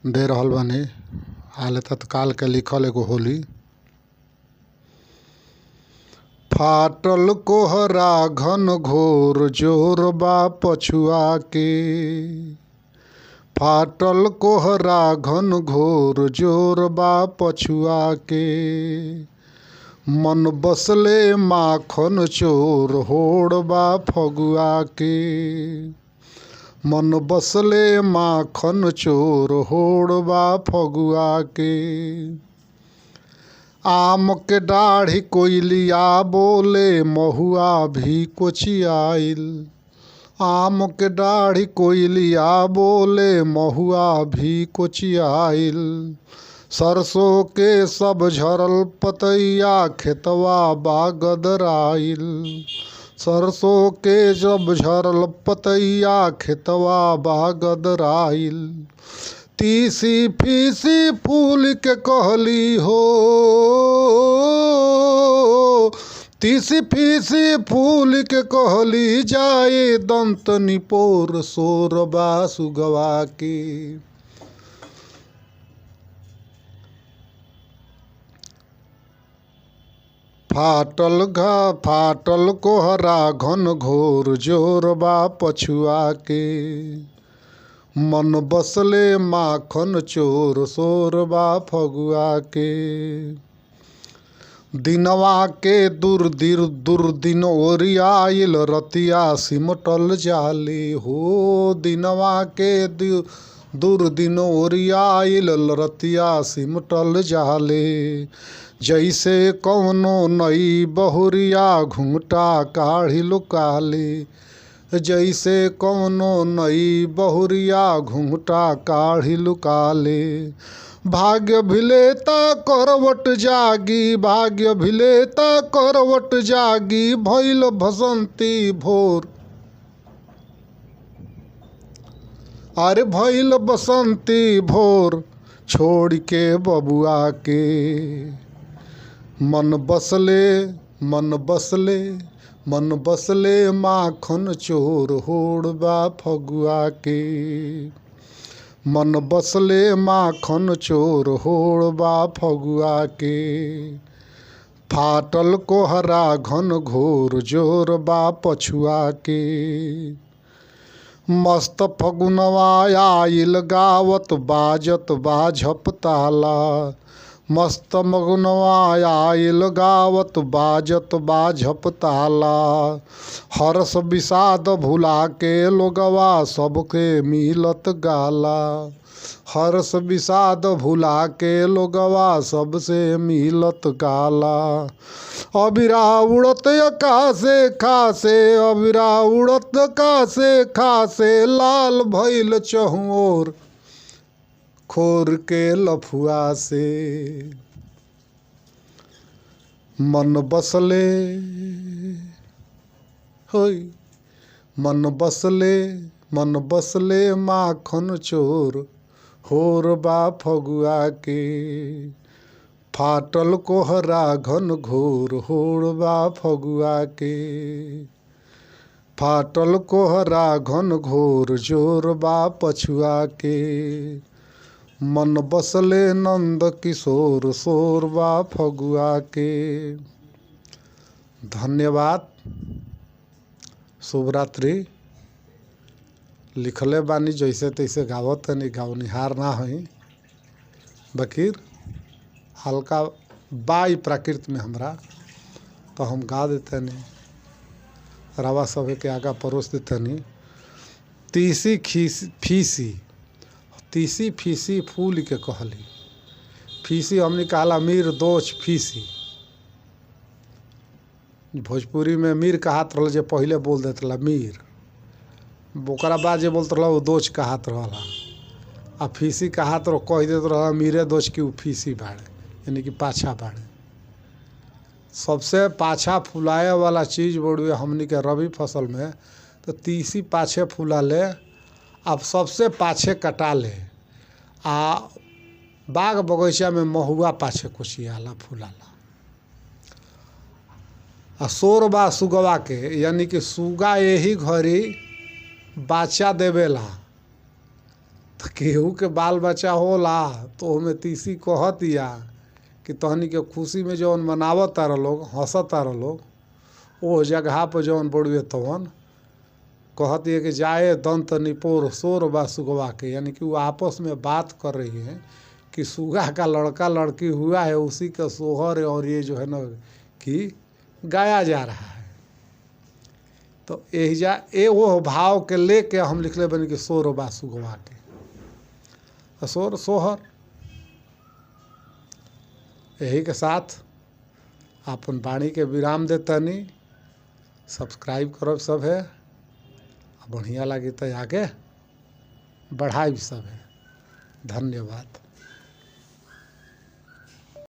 दे रहल बानी। हाल तत्काल के लिखल एगो होली। फाटल कोहरा घन घोर जोर बा पछुआ के। फाटल कोहरा घन घोर जोर बा पछुआ के। मन बसले माखन चोर होड़ बा फगुआ के। मन बसले माखन चोर होड़ बा फगुआ के। आम के डाढ़ी कोयलिया बोले महुआ भी कोचियाइल। आम के डाढ़ी कोयलिया बोले महुआ भी कोचियाइल। सरसों के सब झरल पतैया खेतवा बा गदराइल। सरसों के जब झरल पतैया खेतवा बा गदराइल। तीसी फीसी फूल के कहली हो। तीसी फीसी फूल के कहली जाए दंत निपोर सोर बा सुगवा के। फाटल कोहरा घन घोर जोर बा पछुआ के। मन बसले माखन चोर सोर बा फगुआ के। दिनवा के दुर्दिन ओरियाइल रतिया सिमटल जाले हो। दिनवा के दुर्दिन ओरियाइल रतिया सिमटल जाले। जैसे कौनो नई बहुरिया घुंघटा काढ़ी लुकाले। जैसे कौनो नई बहुरिया घुंघटा काढ़ी लुकाले। भाग्य भिलेता करवट जागी। भाग्य भिलेता करवट जागी भइल बसंती भोर। अरे भइल बसंती भोर छोड़ के बबुआ के। मन बसले माखन चोर होड़ बा फगुआ के। मन बसले माखन चोर होड़ बा फगुआ के। फाटल कोहरा घन घोर जोर बा पछुआ के। मस्त फगुनवा आइल गावत बाजत बा झपताला। मस्त मगुनवा आइल गावत बाजत बा झपताला। हर्ष विषाद भुला के लोगवा सबके मिलत गाला। हर्ष विषाद भुला के लोगवा सबसे मिलत गाला। अबिरा उड़त आकाशे खासे। अबिरा उड़त आकाशे खासे लाल भइल चहुओर खोर के लफुआ से। मन बसले होई मन बसले माखन चोर होर बा फगुआ के। फाटल कोहरा घन घोर होड़ बा फगुआ के। फाटल कोहरा घन घोर जोर बा पछुआ के। मन बसले नंद किशोर सोर बा फगुआ के। धन्यवाद। शुभ रात्रि। लिखले बानी जैसे तैसे गावत नहीं गावनिहार ना हई। बकीर हल्का बाई प्राकृत में हमरा तो हम गा देते नहीं। रवा सभे के आगा परोस देते नहीं। तीसी फीसी तीसी फीसी फूल के कहली। फीसी हमने कहला मीर दोष फीसी। भोजपुरी में मीर कहात रहल जे पहले बोल देते ला मीर। ओकरा बाद जे बोलते रहला वो दोष कहात रहला। आ फीसी कहात रह कह देते रहला मीरे दोष की फीसी बाड़े यानी कि पाछा बाड़े। सबसे पाछा फुलाए वाला चीज़ बड़ुए हमनी के रबी फसल में तो तीसी पाछे फूला ले। अब सबसे पाछे कटा ले। आ बाग बगीचा में महुआ पाछे कोचियाला फूलाला। आ सोर बा सुगवा के यानी कि सुगा यही घड़ी बाचा देवेला। तो केहू के बाल बच्चा होला तो ओमे तीसी कहतिया कि तहनी के खुशी में जौन मनावत तार लोग, हंसत तार लोग, ओ जगह पर जौन बड़ुए तवन कहती है कि जाए दंत निपोर सोर बा सुगवा के, यानी कि वो आपस में बात कर रही हैं कि सुगा का लड़का लड़की हुआ है, उसी का सोहर है, और ये जो है ना कि गाया जा रहा है। तो एहिजा ए वो भाव के लेके हम लिखले बनी कि सोर बा सुगवा के, सोर सोहर। यही के साथ अपन वाणी के विराम देतनी। सब्सक्राइब करब सब है, बढ़िया लगे तो आगे बढ़ाई सब है। धन्यवाद।